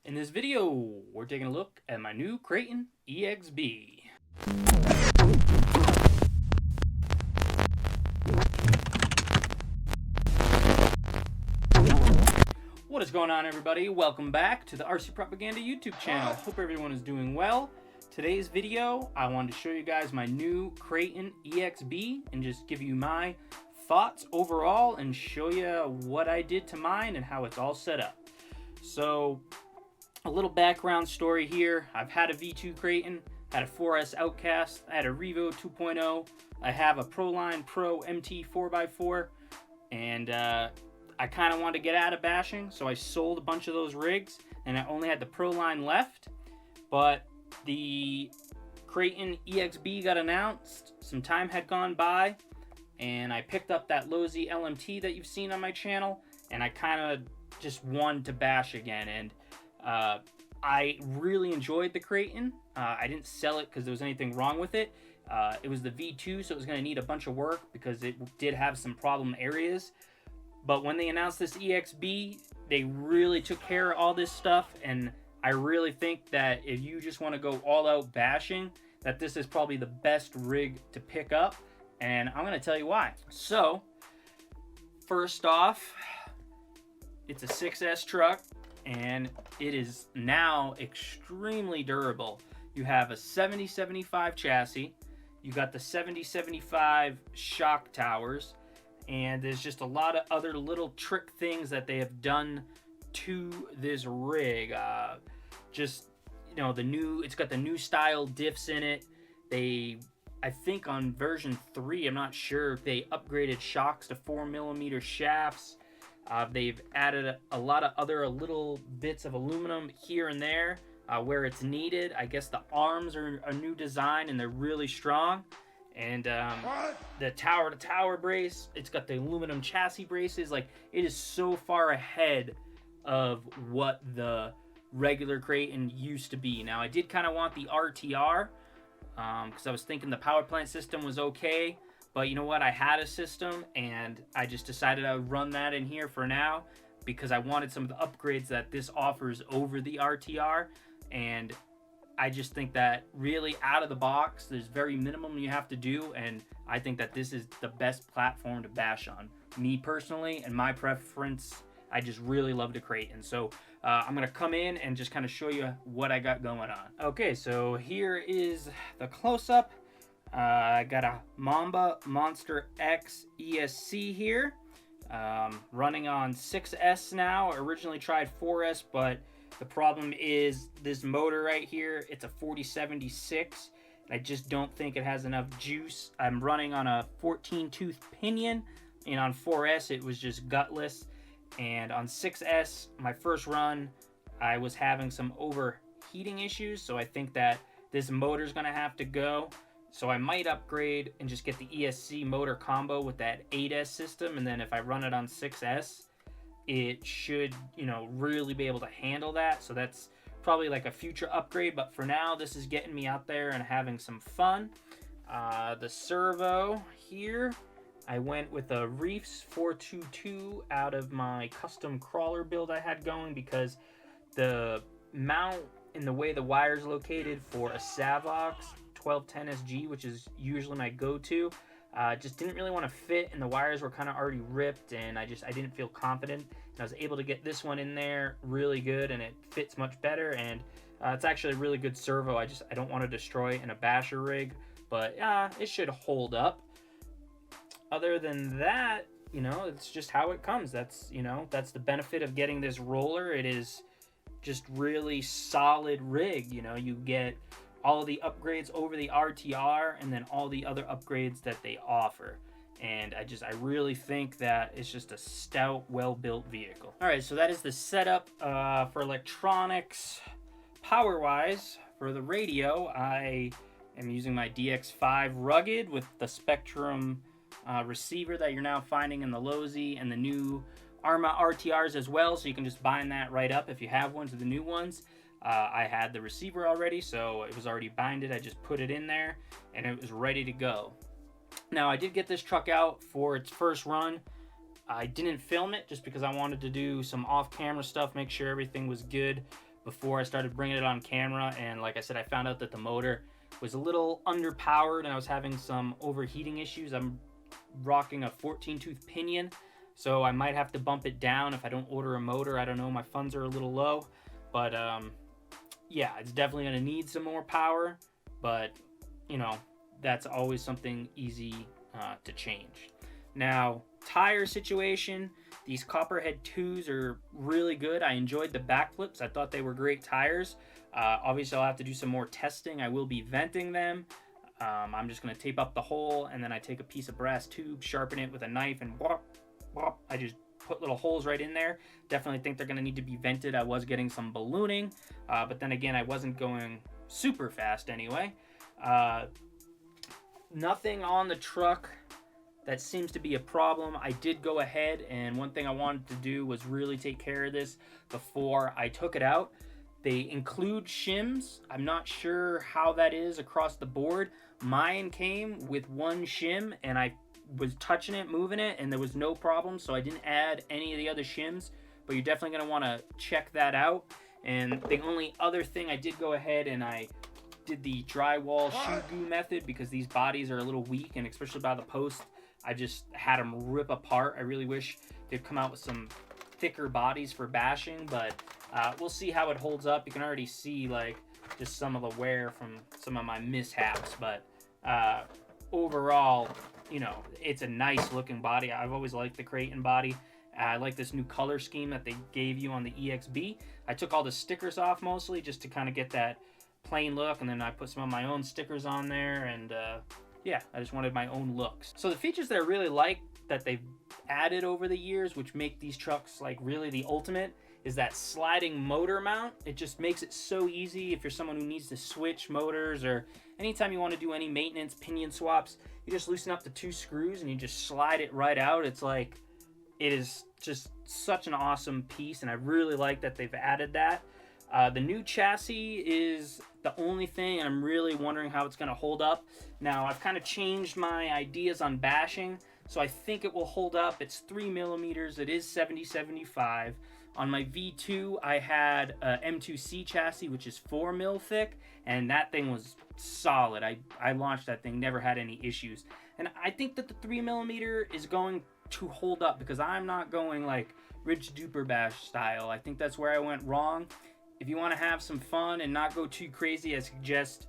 In this video, we're taking a look at my new Kraton EXB. What is going on, everybody? Welcome back to the RC Propaganda YouTube channel. Hope everyone is doing well. Today's video, I wanted to show you guys my new Kraton EXB and just give you my thoughts overall and show you what I did to mine and how it's all set up. So, a little background story here. I've had a V2 Kraton, had a 4S Outcast, I had a Revo 2.0, I have a Proline Pro MT 4x4, and I kind of wanted to get out of bashing, so I sold a bunch of those rigs, and I only had the Proline left. But the Kraton EXB got announced, some time had gone by, and I picked up that Lozi LMT that you've seen on my channel, and I kind of just wanted to bash again. And I really enjoyed the Kraton. I didn't sell it because there was anything wrong with it. It was the V2, so it was going to need a bunch of work because it did have some problem areas. But when they announced this EXB, they really took care of all this stuff, and I really think that if you just want to go all out bashing, that this is probably the best rig to pick up, and I'm going to tell you why. So, first off, it's a 6S truck, and it is now extremely durable. You have a 7075 chassis, you got the 7075 shock towers, and there's just a lot of other little trick things that they have done to this rig. Just, you know, it's got the new style diffs in it. I think on version 3, I'm not sure, they upgraded shocks to 4mm shafts. They've added a lot of other little bits of aluminum here and there where it's needed. I guess the arms are a new design and they're really strong. And the tower-to-tower brace, it's got the aluminum chassis braces. Like, it is so far ahead of what the regular Kraton used to be. Now, I did kind of want the RTR because I was thinking the power plant system was okay. But you know what? I had a system, and I just decided I would run that in here for now because I wanted some of the upgrades that this offers over the RTR. And I just think that really out of the box, there's very minimum you have to do, and I think that this is the best platform to bash on. Me personally, and my preference, I just really love the Kraton. So I'm going to come in and just kind of show you what I got going on. Okay, so here is the close-up. I got a Mamba Monster X ESC here, running on 6S now. I originally tried 4S, but the problem is this motor right here, it's a 4076. I just don't think it has enough juice. I'm running on a 14-tooth pinion, and on 4S it was just gutless. And on 6S, my first run, I was having some overheating issues, so I think that this motor's gonna have to go. So I might upgrade and just get the ESC motor combo with that 8S system, and then if I run it on 6S, it should, you know, really be able to handle that. So that's probably like a future upgrade, but for now, this is getting me out there and having some fun. The servo here, I went with a Reefs 422 out of my custom crawler build I had going because the mount and the way the wire's located for a Savox 1210SG, which is usually my go-to, just didn't really want to fit, and the wires were kind of already ripped, and I didn't feel confident. And I was able to get this one in there really good, and it fits much better, and it's actually a really good servo. I don't want to destroy it in a basher rig, but it should hold up. Other than that, you know, it's just how it comes. That's the benefit of getting this roller. It is just really solid rig. You know, you get all of the upgrades over the RTR and then all the other upgrades that they offer. And I really think that it's just a stout, well-built vehicle. All right, so that is the setup for electronics. Power-wise, for the radio, I am using my DX5 Rugged with the Spectrum receiver that you're now finding in the Lozi, and the new Arrma RTRs as well, so you can just bind that right up if you have one to the new ones. I had the receiver already, so it was already binded. I just put it in there, and it was ready to go. Now, I did get this truck out for its first run. I didn't film it just because I wanted to do some off-camera stuff, make sure everything was good before I started bringing it on camera, and like I said, I found out that the motor was a little underpowered and I was having some overheating issues. I'm rocking a 14-tooth pinion, so I might have to bump it down if I don't order a motor. I don't know, my funds are a little low, but yeah, it's definitely going to need some more power, but you know, that's always something easy to change. Now, tire situation, these Copperhead 2s are really good. I enjoyed the backflips. I thought they were great tires. Obviously, I'll have to do some more testing. I will be venting them. I'm just going to tape up the hole, and then I take a piece of brass tube, sharpen it with a knife, and whop, whop, I just put little holes right in there. Definitely think they're going to need to be vented. I was getting some ballooning, but then again, I wasn't going super fast anyway. Nothing on the truck that seems to be a problem. I did go ahead, and one thing I wanted to do was really take care of this before I took it out. They include shims. I'm not sure how that is across the board. Mine came with one shim, and I was touching it, moving it, and there was no problem, so I didn't add any of the other shims, but you're definitely going to want to check that out. And the only other thing, I did go ahead and I did the drywall shoe goo method, because these bodies are a little weak, and especially by the post, I just had them rip apart. I really wish they'd come out with some thicker bodies for bashing, but we'll see how it holds up. You can already see like just some of the wear from some of my mishaps, but overall, you know, it's a nice looking body. I've always liked the Kraton body. I like this new color scheme that they gave you on the EXB. I took all the stickers off mostly just to kind of get that plain look, and then I put some of my own stickers on there, and yeah, I just wanted my own looks. So the features that I really like that they've added over the years, which make these trucks like really the ultimate, is that sliding motor mount. It just makes it so easy if you're someone who needs to switch motors, or anytime you want to do any maintenance, pinion swaps, you just loosen up the 2 screws and you just slide it right out. It's like, it is just such an awesome piece, and I really like that they've added that. The new chassis is the only thing, and I'm really wondering how it's going to hold up. Now, I've kind of changed my ideas on bashing, so I think it will hold up. It's 3 millimeters. It is 70/75. On my V2, I had a M2C chassis, which is 4 mil thick, and that thing was solid. I launched that thing, never had any issues. And I think that the 3 millimeter is going to hold up, because I'm not going like Rich Duper Bash style. I think that's where I went wrong. If you want to have some fun and not go too crazy, I suggest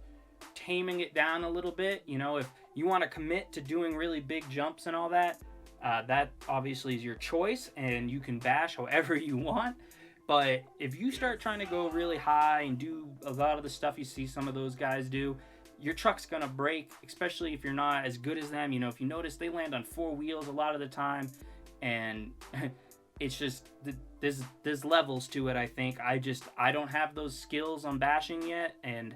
taming it down a little bit. You know, if you want to commit to doing really big jumps and all that, that obviously is your choice, and you can bash however you want. But if you start trying to go really high and do a lot of the stuff you see some of those guys do, your truck's gonna break, especially if you're not as good as them. You know, if you notice, they land on 4 wheels a lot of the time, and it's just, there's levels to it, I think. I don't have those skills on bashing yet, and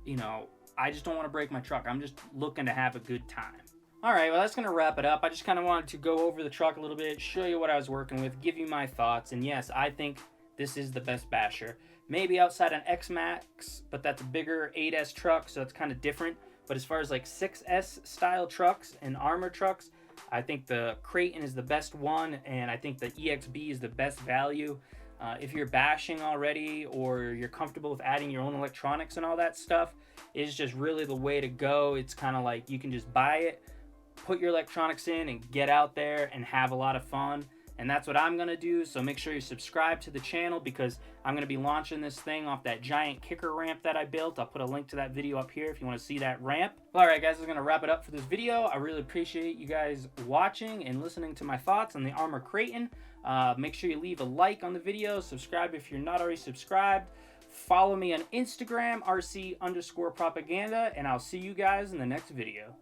you know, I just don't want to break my truck. I'm just looking to have a good time. Alright, well, that's going to wrap it up. I just kind of wanted to go over the truck a little bit, show you what I was working with, give you my thoughts, and yes, I think this is the best basher. Maybe outside an X-Max, but that's a bigger 8S truck, so it's kind of different. But as far as like 6S style trucks and Arrma trucks, I think the Kraton is the best one, and I think the EXB is the best value. If you're bashing already, or you're comfortable with adding your own electronics and all that stuff, it's just really the way to go. It's kind of like you can just buy it, put your electronics in, and get out there and have a lot of fun. And that's what I'm going to do, so make sure you subscribe to the channel, because I'm going to be launching this thing off that giant kicker ramp that I built. I'll put a link to that video up here if you want to see that ramp. Alright guys, I'm going to wrap it up for this video. I really appreciate you guys watching and listening to my thoughts on the Arrma Kraton. Make sure you leave a like on the video, subscribe if you're not already subscribed. Follow me on Instagram, RC_propaganda, and I'll see you guys in the next video.